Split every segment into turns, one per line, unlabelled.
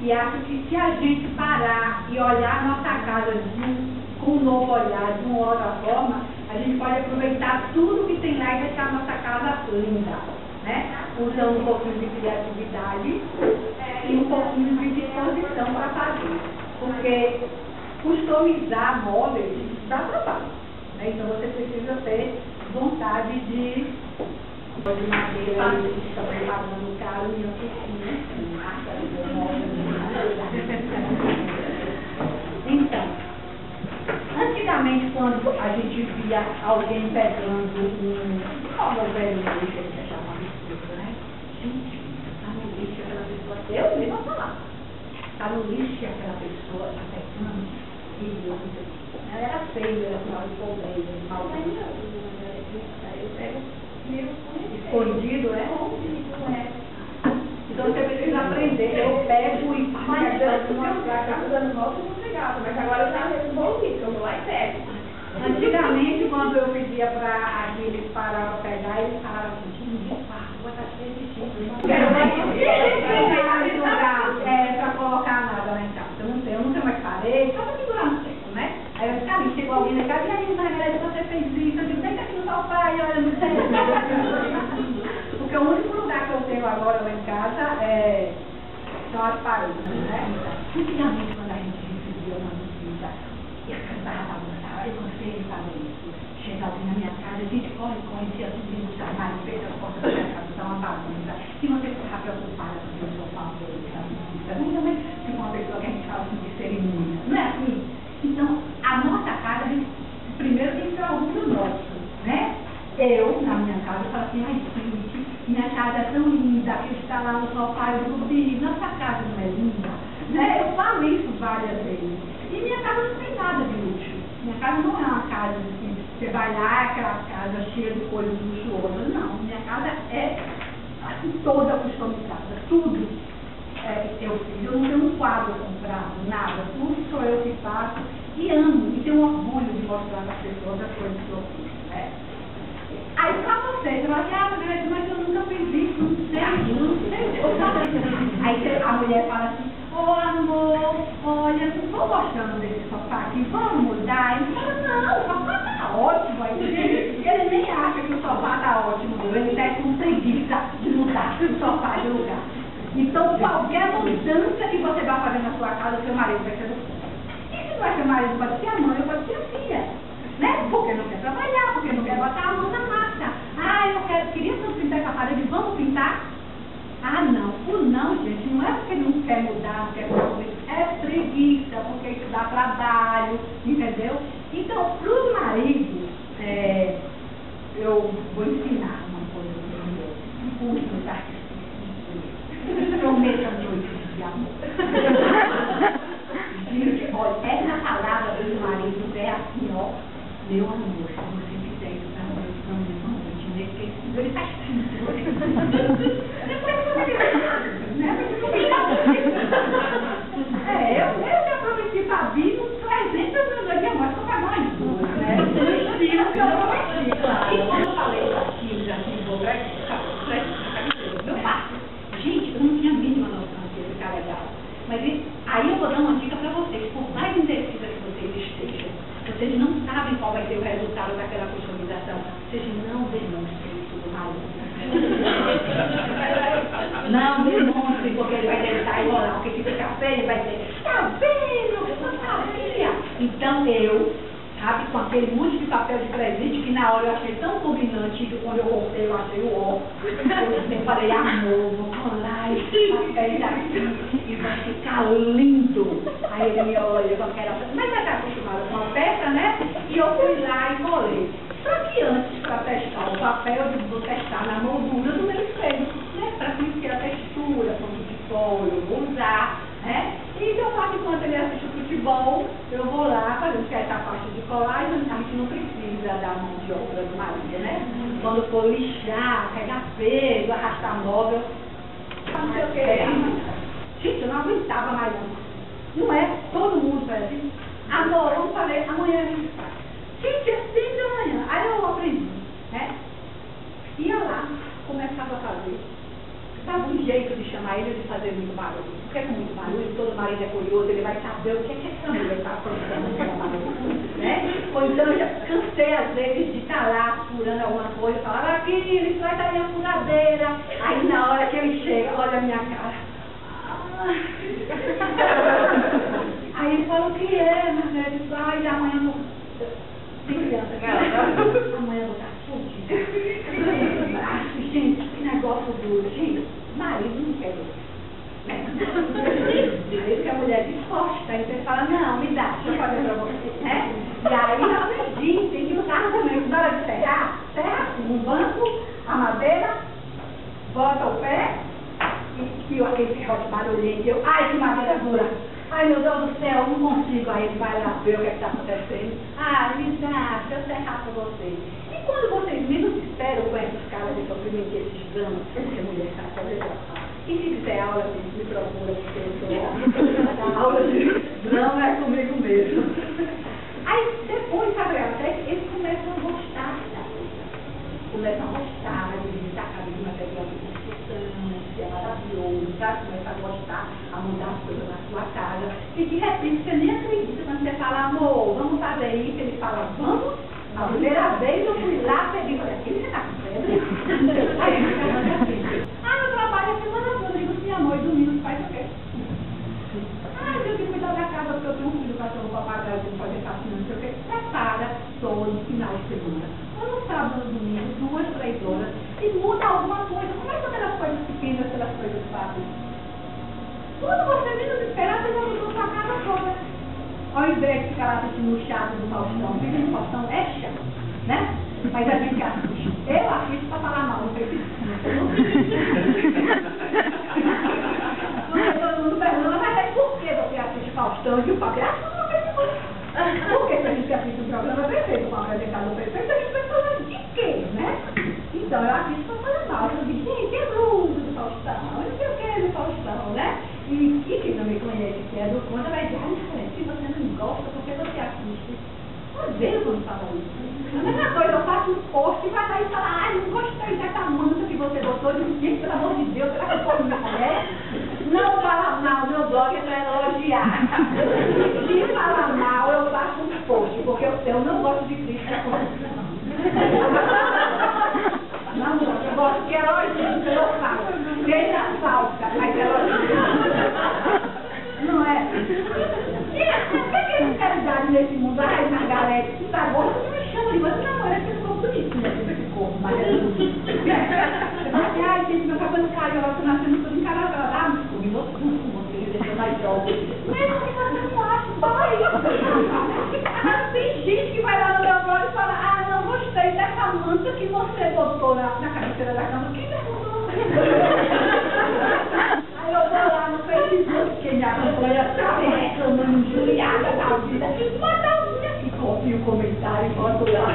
E acho que se a gente parar e olhar a nossa casa com um novo olhar, de uma outra forma, a gente pode aproveitar tudo que tem lá e deixar a nossa casa linda, né? Usando um pouquinho de criatividade e um pouquinho de disposição para fazer. Porque customizar móveis dá trabalho, né? Então você precisa ter vontade de madeira, está preparando caro e eu Então, antigamente, quando a gente via alguém pegando móvel velho no lixo, a gente achava absurdo, né? Gente, está no lixo aquela pessoa, eu mesma falar, está no lixo aquela pessoa, está pegando, ela era feia, era mal de pobreza, mal escondido, né? Então você precisa aprender. Eu pego e
mas antes eu estava dando volta e não pegava, mas agora eu já resolvi, eu vou lá e pego.
Antigamente, quando eu pedia para aqueles parar para pegar, eles falavam assim, a rua está cheia de gente. Não para colocar nada lá em casa. Eu nunca mais parei, só para segurar no tempo, né? Aí eu ficava, chegou alguém na casa, e aí, Margarida, você fez isso? Eu digo, deita aqui no sofá e olha no teto. Porque o único lugar que eu tenho agora lá em casa são as paredes, né? Antigamente, quando a gente recebia uma visita e a casa estava bagunçada, eu cansei de fazer isso. Chega alguém na minha casa, a gente corre, se a tudo no trabalho, fecha as portas da minha casa, está uma bagunça. Se você ficar preocupada com o sofá, ainda mais se uma pessoa que a gente fala assim de cerimônia, não é assim? Então, a nossa casa, primeiro tem que ser orgulho nosso, né? Eu, na minha casa, falo assim, ai, gente, minha casa é tão linda, que está lá no sofá, eu digo, nossa casa não é linda, né? Eu falo isso várias vezes. E minha casa não tem nada de luxo. Minha casa não é uma casa assim, você vai lá, aquela casa cheia de coisas luxuosas, não. Minha casa é assim, toda customizada, tudo. Eu não tenho um quadro comprado, nada, tudo sou eu que faço e amo, e tenho orgulho de mostrar para as pessoas as coisas que eu fiz, né? Aí pra você fala assim, mas eu nunca fiz isso, não sei. Aí a mulher fala assim, amor, olha, não estou gostando desse sofá aqui, vamos mudar? Ele fala, não, o sofá está ótimo. Ele nem acha que o sofá está ótimo, ele está com preguiça de mudar o sofá de lugar. Então, qualquer mudança que você vai fazer na sua casa, o seu marido vai ser. E se não é seu marido, pode ser a mãe ou pode ser a filha. Né? Porque não quer trabalhar, porque não quer botar a mão na massa. Queria tanto pintar essa parede, vamos pintar? Não. O não, gente, não é porque não quer mudar, não quer fazer. É preguiça, porque isso dá trabalho, entendeu? Então, para os maridos, eu vou ensinar uma coisa para o meu. Cursos artísticos. Prometa noites de amor. Gente, olha, essa palavra dos maridos é assim, ó. Meu amor, se você fizer isso para nós, ele está eu já prometi para vir uns 300 milhões de amores para pagar umas duas, né? Mentira, que eu prometi, claro. E quando eu falei aqui, já tive meu pai, gente, eu não tinha a mínima noção que ia ficar legal. Mas aí eu vou dar uma dica para vocês, por mais indecisa que vocês estejam, vocês não sabem qual vai ser o resultado daquela customização, vocês não demonstrem isso do marido. Não demonstre, porque ele vai tentar enrolar, porque se ficar feio, ele vai dizer, tá vendo, eu não sabia. Então sabe, com aquele monte de papel de presente, que na hora eu achei tão combinante, que quando eu cortei eu achei o ó. Eu falei, amor, vou colar esse papel aqui e vai ficar lindo. Aí ele me olha com aquela, mas já está acostumado com a peça, né? E eu fui lá e colei. Só que antes, para testar o papel, eu vou testar na moldura do meu espelho, né? Para conhecer a textura, como de folha, eu vou usar, né? E eu faço enquanto ele assiste o futebol, eu vou lá fazendo essa parte de colar, e a gente não precisa da mão de obra do marido, né? Quando for lixar, pegar peso, arrastar móvel, não sei o que. Gente, eu não aguentava mais não. Não é? Todo mundo faz assim. Amor, vamos fazer amanhã a gente faz. Gente, é sempre amanhã. Aí eu aprendi, né? Ia lá, começava a fazer. sabe um jeito de chamar ele de fazer muito barulho. Porque com muito barulho, todo marido é curioso, ele vai saber o que é que essa mulher está aprontando com barulho, né? Ou então eu já cansei às vezes de estar lá furando alguma coisa, eu falava, filho, isso vai dar minha furadeira. Aí na hora que ele chega, olha a minha cara. Aí ele fala, o que é, Margarida? Ele diz, ai, amanhã eu vou... Tem criança, cara. Amanhã eu vou estar fodida. Braço, gente, que negócio duro. Gente, marido não quer dor. Marido que a mulher descosta. Aí você fala, não, me dá, deixa eu fazer pra você, né? E aí eu aprendi, tem que usar também. Na hora de serrar, serra assim, um banco, a madeira, bota o pé, e aquele serrote barulhento. Ai, que madeira dura. Ai, meu Deus do céu, não consigo. Aí ele vai lá ver o que está acontecendo. Ah, me dá, deixa eu serrar para vocês. E quando vocês menos esperam com essas caras de sofrimento, esses dramas, essa mulher está fazendo. E se quiser aula, me procura, porque eu sou a aula de drama é comigo mesmo. Aí depois, sabe, até eles começam a gostar da coisa. Começam a gostar de visitar a casa de material de construção, que é maravilhoso, sabe? Começam a gostar, a mudar as coisas na sua casa. E de repente você nem acredita quando você fala, amor, vamos fazer isso. Ele fala, vamos. A primeira vez eu fui lá, peguei e falei, aqui você está com febre? Aí ele fica assim. Ah, eu trabalho a semana toda. Eu digo assim, amor, e domingo faz o quê? Ah, eu tenho que cuidar da casa porque eu tenho um filho, cachorro, papagaio, eu tenho que fazer faxina, não sei o quê. Prepara todo final de semana. Ou no sábado, no domingo, 2, 3 horas, e muda alguma coisa. Como é que aquelas coisas pequenas, aquelas coisas fáceis? Quando você menos esperar, você já mudou sua casa toda. Ao invés de ficar lá assistindo o chato do Faustão, porque o Faustão é chato, né? Mas a gente assiste. Eu assisto para falar mal, não sei se porque todo mundo pergunta, mas é por que você assiste Faustão e o Faustão? Porque se a gente assiste um programa perfeito, com um apresentador perfeito, a gente vai falar de quê, né? Então eu assisto para falar mal. Eu digo, gente, é ruim do Faustão, não sei o que é do Faustão, né? E quem não me conhece, que é do conta, vai dizer, se você não gosta, por que você assiste? Eu vejo quando fala isso. A mesma coisa, eu faço um post e vai lá e fala, ai, não gostei dessa manta que você gostou, de mim, pelo amor de Deus, será que eu posso me mulher? Não fala mal, meu blog é para elogiar. Se fala mal, eu faço um post, porque eu não gosto de crítica. Não, eu gosto de elogio, eu faço. Seja falsa, mas elogio. Não é? O que é que eu quero dar nesse mundo? Ai, Margarida, tu tá gorda, tu me chama de você. Não, olha que ficou bonito, né? Esse corpo, mas ai, gente, meu cabelo caiu, eu tô nascendo tudo encaragado. Ah, me combinou tudo com você, deixou mais jovem. Mas o que você não acha? Vai! Tem gente que vai lá no meu blog e fala, ah, não gostei dessa manta que você botou na cabeceira da cama. Quem perguntou? Aí eu vou lá no Facebook, quem me acompanha sabe, reclamando, injuriada da vida. Manda a minha e copia o comentário e boto lá.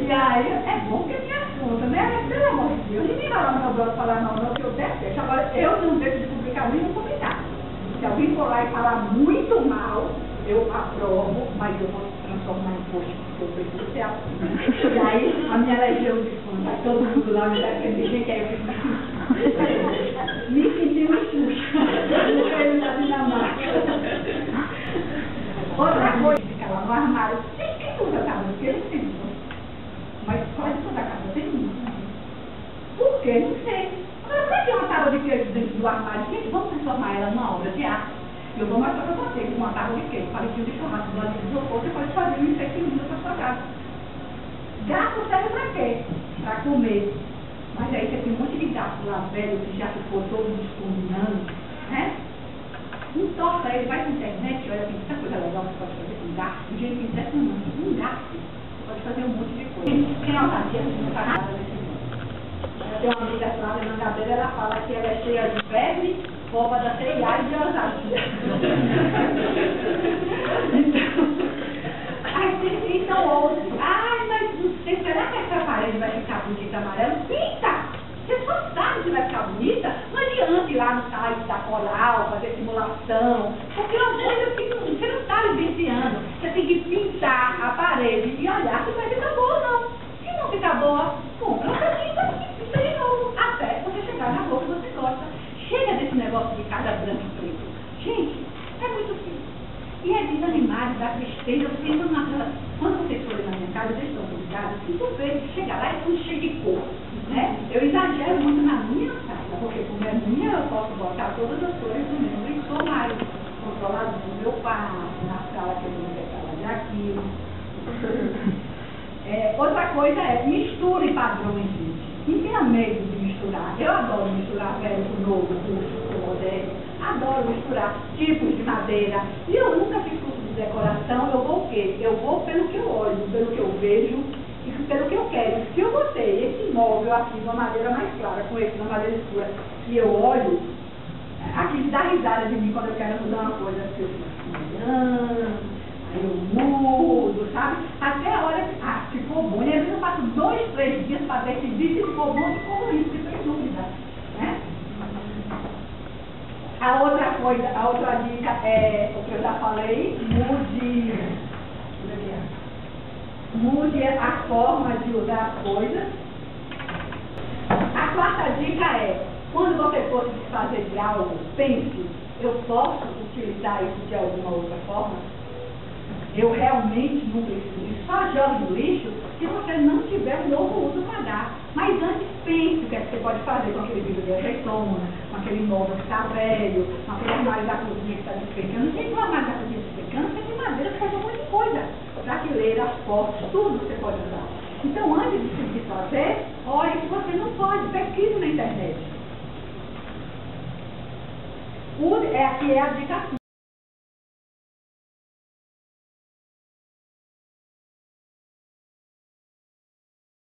E aí, é bom que me assunta, né? Mas, pelo amor de Deus, ninguém vai lá no meu blog falar não, que eu detesto. Agora, eu não deixo de publicar nenhum comentário. Se alguém for lá e falar muito mal, eu aprovo, mas eu vou transformar em post, porque eu preciso ser assim. E aí, a minha legião de fãs, vai todo mundo lá me defender, que aí eu fico me sentindo Xuxa, no reino da Dinamarca. Outra coisa, fica lá no armário, quem usa casa? Porque eu não sei disso. Mas quase toda a casa tem uma. Por quê? Não sei. Agora, pra que uma tábua de queijo dentro do armário? Gente, vamos transformar ela numa obra de arte. Eu vou mostrar para vocês uma tábua de queijo, parecia de churrasco, do lado de isopor, você pode fazer um enfeite lindo para sua casa. Gato serve para quê? Para comer. Mas aí você tem um monte de gato lá velho, que já ficou todo descombinando, né? Não toca ele, vai na internet, olha, tem tanta coisa legal que você pode fazer com gato. O jeito que interessa não, um gato, você pode fazer um monte de coisa. Quem não fazia, não faz nada nesse mundo. Eu tenho uma amiga lá, na Gabriela, ela fala que ela é cheia de febre, roupa da C&A e de ousadia. Então, outros, ai, mas não sei, será que essa parede vai ficar bonita amarela? Pinta! Você só sabe se vai ficar bonita, não adianta ir lá no site da Coral, fazer simulação, porque é uma coisa que você não está vivenciando. Você tem que pintar a parede e olhar se vai ficar boa ou não. Se não ficar boa, compra outra tinta e pinta de novo, até você chegar da tristeza, porque quando vocês forem na minha casa, vocês estão publicados, 5 vezes, chega lá e tudo cheio de cor. Né? Eu exagero muito na minha casa, porque como é minha, eu posso botar todas as cores do meu e sou mais controlado no meu quarto, na sala que eu não quero falar de aquilo. Outra coisa é, misture padrões, gente. Não tenha medo de misturar. Eu adoro misturar velho com novo, com moderno. Adoro misturar tipos de madeira. E eu nunca fiz curso de decoração. Eu vou o quê? Eu vou pelo que eu olho, pelo que eu vejo e pelo que eu quero. Se eu gostei esse móvel aqui de uma madeira mais clara, com esse de uma madeira escura, e eu olho, aqui dá risada de mim quando eu quero mudar uma coisa. Assim, aí eu mudo, sabe? Até a hora que ficou bom. E às vezes eu passo 2, 3 dias para decidir se ficou bom ou ficou ruim, se sem dúvida. Né? A outra dica é o que eu já falei, mude a forma de usar as coisas. A 4ª dica é, quando você for se desfazer de algo, pense, eu posso utilizar isso de alguma outra forma? Eu realmente não preciso disso. Só jogue no lixo se você não tiver um novo uso para dar. Mas antes pense o que é que você pode fazer com aquele vidro de azeitona, com aquele móvel que está velho, com aquele armário da cozinha que está despecando. Tem um armário da cozinha despecando, você tem madeira para fazer um monte de coisa. Prateleiras, portas, tudo você pode usar. Então, antes de se desfazer, olhe que você não pode, pesquise na internet. Aqui é a dica 5.